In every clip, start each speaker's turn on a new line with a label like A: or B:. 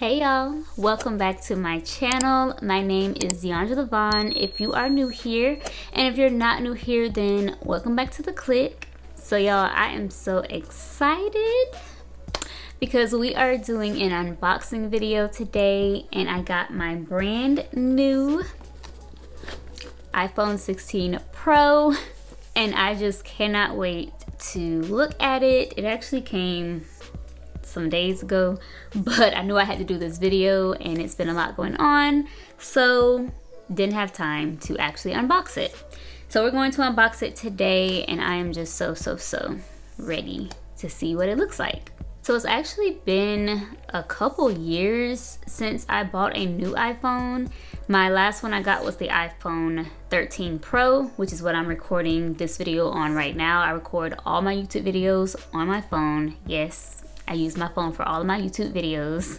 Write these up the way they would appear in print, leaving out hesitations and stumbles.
A: Hey y'all, welcome back to my channel. My name is Deandra Vaughn if you are new here, and if you're not new here, then welcome back to the clique. So y'all, I am so excited because we are doing an unboxing video today, and I got my brand new iPhone 16 Pro, and I just cannot wait to look at it. It actually came some days ago, but I knew I had to do this video and it's been a lot going on, so didn't have time to actually unbox it. So we're going to unbox it today, and I am just so ready to see what it looks like. So it's actually been a couple years since I bought a new iPhone. My last one I got was the iPhone 13 Pro, which is what I'm recording this video on right now. I record all my YouTube videos on my phone. Yes, I use my phone for all of my YouTube videos.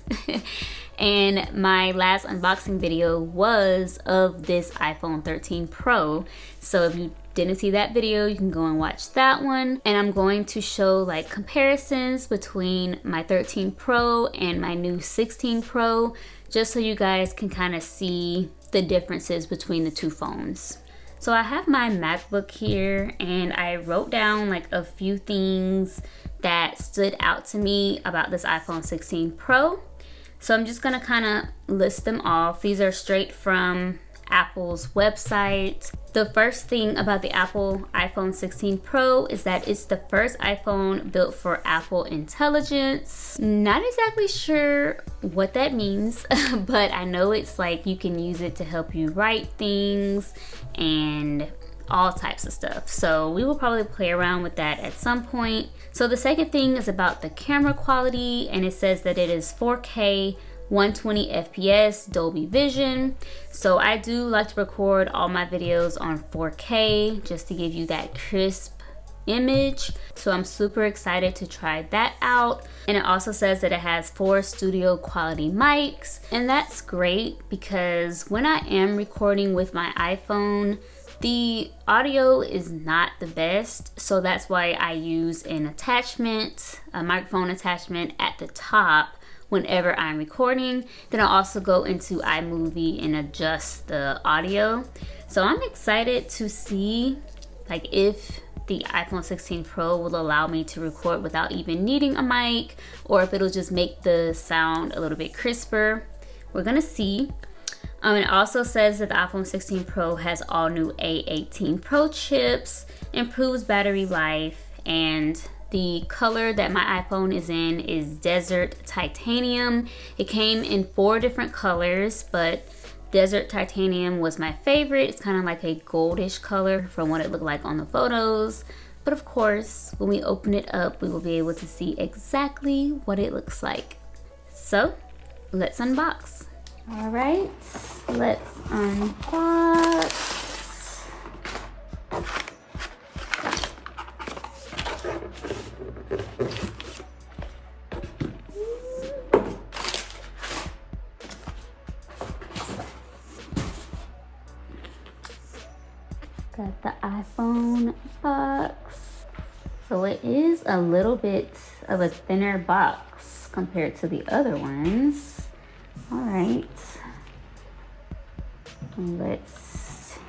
A: And my last unboxing video was of this iPhone 13 Pro. So if you didn't see that video, you can go and watch that one. And I'm going to show like comparisons between my 13 Pro and my new 16 Pro, just so you guys can kind of see the differences between the two phones. So I have my MacBook here, and I wrote down like a few things that stood out to me about this iPhone 16 Pro. So I'm just gonna kind of list them off. These are straight from Apple's website. The first thing about the Apple iPhone 16 Pro is that it's the first iPhone built for Apple Intelligence. Not exactly sure what that means, but I know it's like you can use it to help you write things and all types of stuff. So we will probably play around with that at some point. So the second thing is about the camera quality, and it says that it is 4K 120 FPS Dolby Vision. So I do like to record all my videos on 4K just to give you that crisp image. So I'm super excited to try that out. And it also says that it has 4 studio quality mics, and that's great because when I am recording with my iPhone, the audio is not the best, so that's why I use an attachment, a microphone attachment at the top whenever I'm recording. Then I also go into iMovie and adjust the audio. So I'm excited to see like if the iPhone 16 Pro will allow me to record without even needing a mic, or if it'll just make the sound a little bit crisper. We're gonna see. It also says that the iPhone 16 Pro has all new A18 Pro chips, improves battery life, and the color that my iPhone is in is Desert Titanium. It came in 4 different colors, but Desert Titanium was my favorite. It's kind of like a goldish color from what it looked like on the photos. But of course, when we open it up, we will be able to see exactly what it looks like. So let's unbox. All right, let's unbox. Got the iPhone box. So it is a little bit of a thinner box compared to the other ones. All right, let's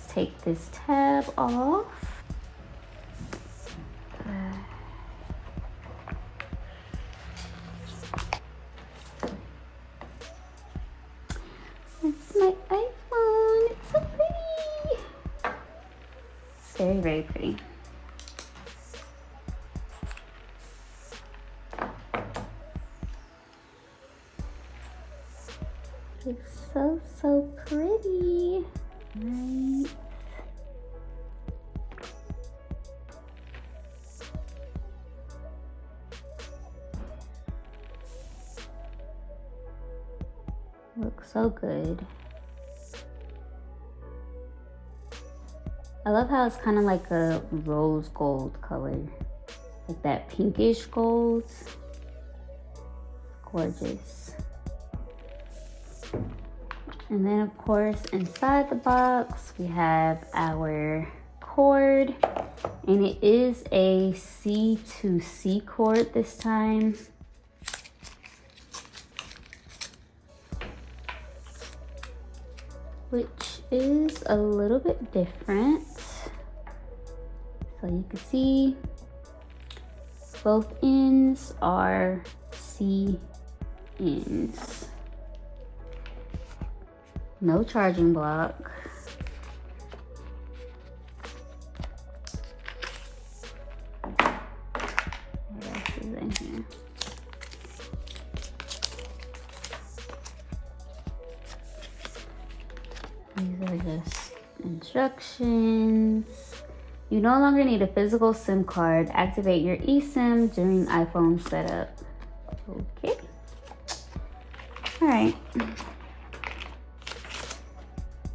A: take this tab off. It's my iPhone. It's so pretty. It's very pretty. It's so pretty, right? Looks so good. I love how it's kind of like a rose gold color, like that pinkish gold. Gorgeous. And then of course inside the box we have our cord, and it is a C to C cord this time. which is a little bit different. So you can see both ends are C ends. No charging block. What else is in here? These are just instructions. You no longer need a physical SIM card. Activate your eSIM during iPhone setup. Okay. All right.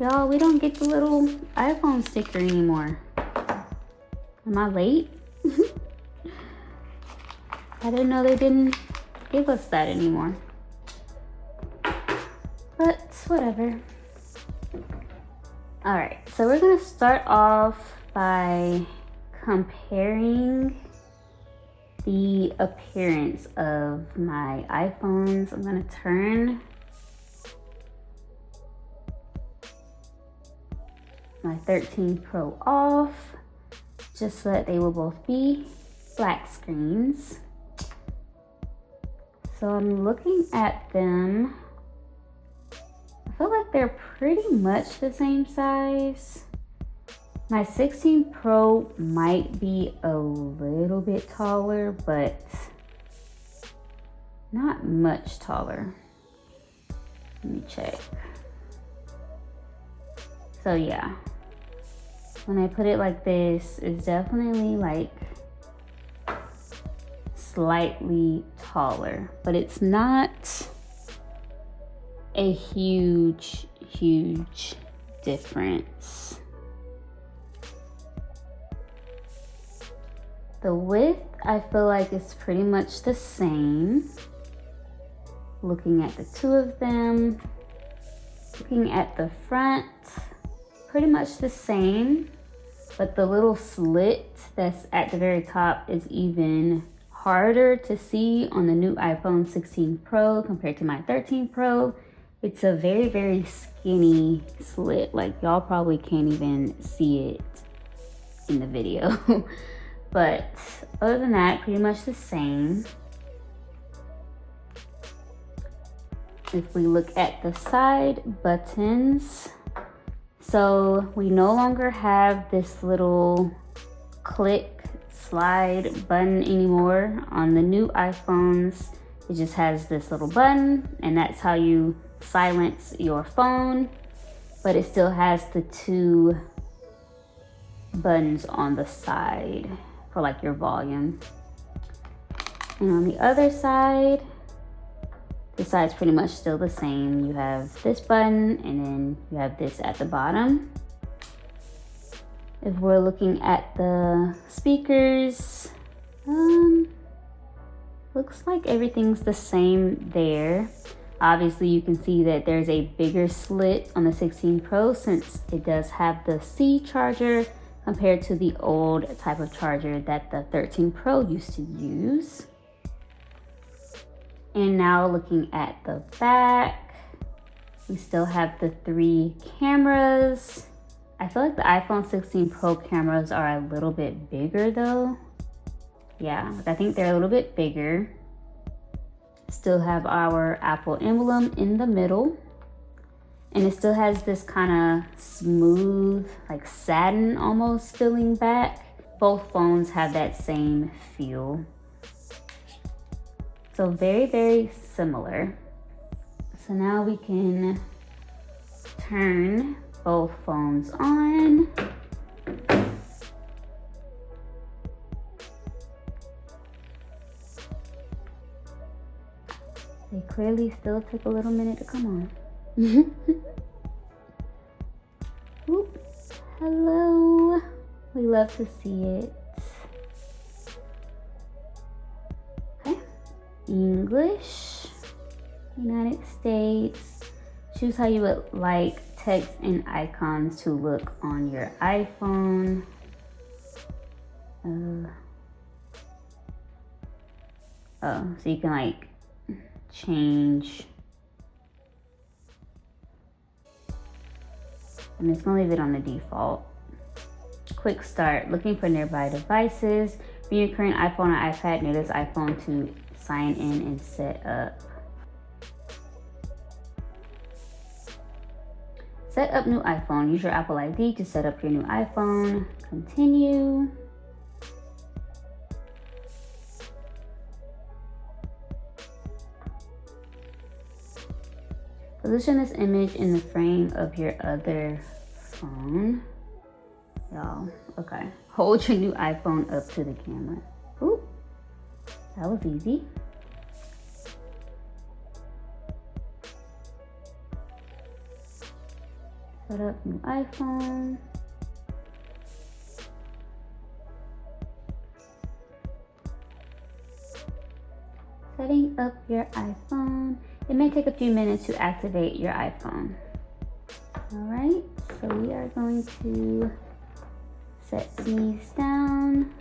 A: Y'all, we don't get the little iPhone sticker anymore. Am I late? I didn't know they didn't give us that anymore. But whatever. All right, so we're gonna start off by comparing the appearance of my iPhones. I'm gonna turn my 13 Pro off just so that they will both be black screens. So I'm looking at them. I feel like they're pretty much the same size. My 16 Pro might be a little bit taller, but not much taller. Let me check. So yeah, when I put it like this, it's definitely like slightly taller, but it's not a huge difference. The width, I feel like it's pretty much the same. Looking at the two of them, looking at the front, pretty much the same, but the little slit that's at the very top is even harder to see on the new iPhone 16 Pro compared to my 13 Pro. It's a very skinny slit. Like y'all probably can't even see it in the video. But other than that, pretty much the same. If we look at the side buttons, so we no longer have this little click slide button anymore. On the new iPhones, it just has this little button, and that's how you silence your phone, but it still has the two buttons on the side for like your volume. And on the other side, the side's pretty much still the same. You have this button and then you have this at the bottom. If we're looking at the speakers, looks like everything's the same there. Obviously you can see that there's a bigger slit on the 16 Pro since it does have the C charger compared to the old type of charger that the 13 Pro used to use. And now looking at the back, we still have the 3 cameras. I feel like the iPhone 16 Pro cameras are a little bit bigger though. Yeah, I think they're a little bit bigger. Still have our Apple emblem in the middle. And it still has this kind of smooth, like satin almost feeling back. Both phones have that same feel. So very similar. So now we can turn both phones on. They clearly still took a little minute to come on. Oop. Hello. We love to see it. Okay. English, United States. Choose how you would like text and icons to look on your iPhone. So you can like change I'm just gonna leave it on the default. Quick start, looking for nearby devices. View your current iPhone or iPad near this iPhone to sign in and set up. Set up new iPhone. Use your Apple ID to set up your new iPhone. Continue. Position this image in the frame of your other phone. Y'all, okay. Hold your new iPhone up to the camera. Ooh, that was easy. Set up new iPhone. Setting up your iPhone. It may take a few minutes to activate your iPhone. All right, so we are going to set these down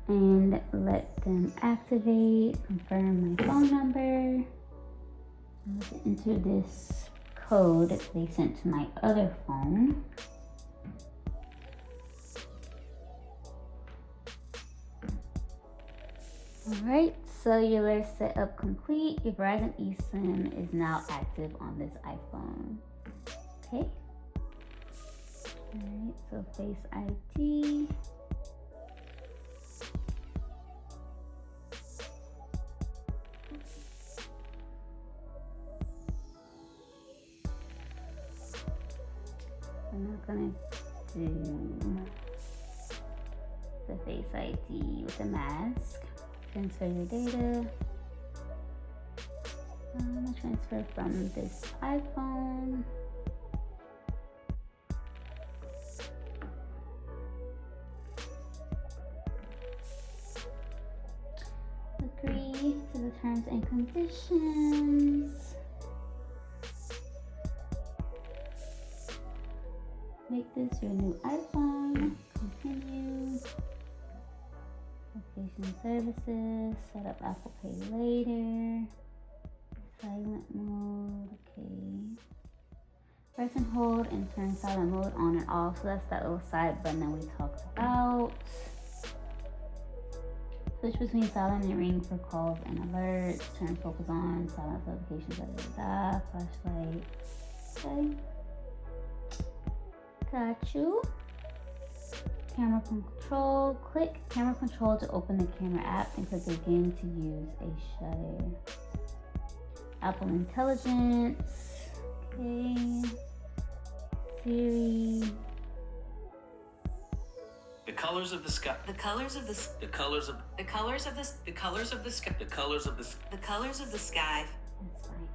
A: and let them activate. Confirm my phone number. I'll enter this code that they sent to my other phone. All right, cellular setup complete. Your Verizon eSIM is now active on this iPhone. Okay. All right, so Face ID. I'm not gonna do the Face ID with the mask. Transfer your data. I'm gonna transfer from this iPhone. Agree to the terms and conditions. Make this your new iPhone. Continue. Location services. Set up Apple Pay later. Silent mode. Okay. Press and hold and turn silent mode on and off. So that's that little side button that we talked about. Switch between silent and ring for calls and alerts. Turn focus on. Silence notifications. Flashlight. Okay. Got you. Camera control. Click camera control to open the camera app and click again to use a shutter. Apple Intelligence. Okay. Siri.
B: The colors of the sky. The colors of the. The colors of. The colors of the. The colors of the sky. The colors of the. The colors of the sky.
A: That's fine.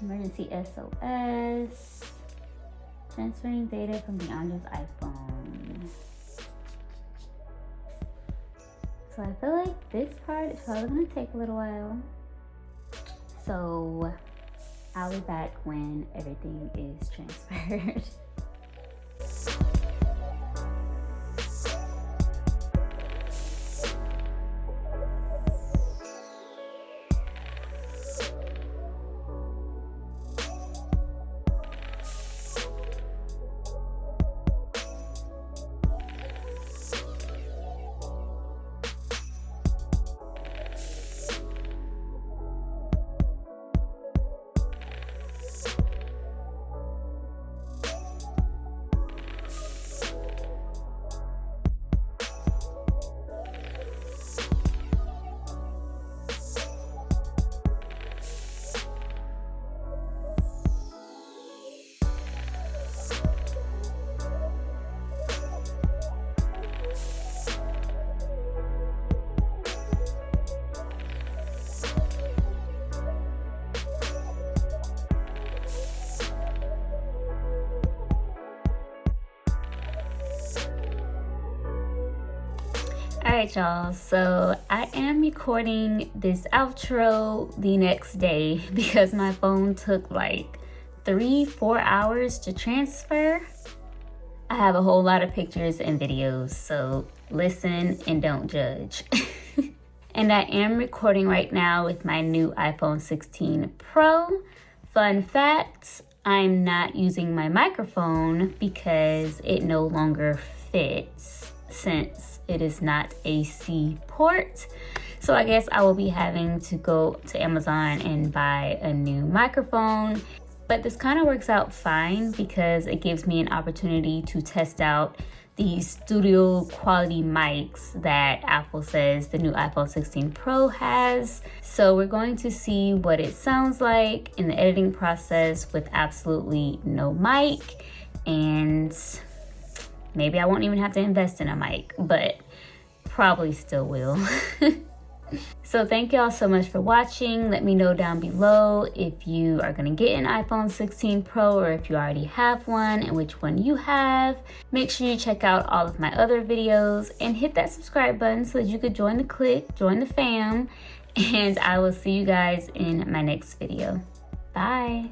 A: Emergency SOS. Transferring data from Deandra's iPhone. So I feel like this part is probably gonna take a little while. So I'll be back when everything is transferred. Alright y'all, so I am recording this outro the next day because my phone took like 3-4 hours to transfer. I have a whole lot of pictures and videos, so listen and don't judge. And I am recording right now with my new iPhone 16 Pro. Fun fact, I'm not using my microphone because it no longer fits since it is not a C port. So I guess I will be having to go to Amazon and buy a new microphone. But this kind of works out fine because it gives me an opportunity to test out these studio quality mics that Apple says the new iPhone 16 Pro has. So we're going to see what it sounds like in the editing process with absolutely no mic, and maybe I won't even have to invest in a mic, but probably still will. So thank y'all so much for watching. Let me know down below if you are gonna get an iPhone 16 Pro or if you already have one and which one you have. Make sure you check out all of my other videos and hit that subscribe button so that you could join the clique, join the fam, and I will see you guys in my next video. Bye.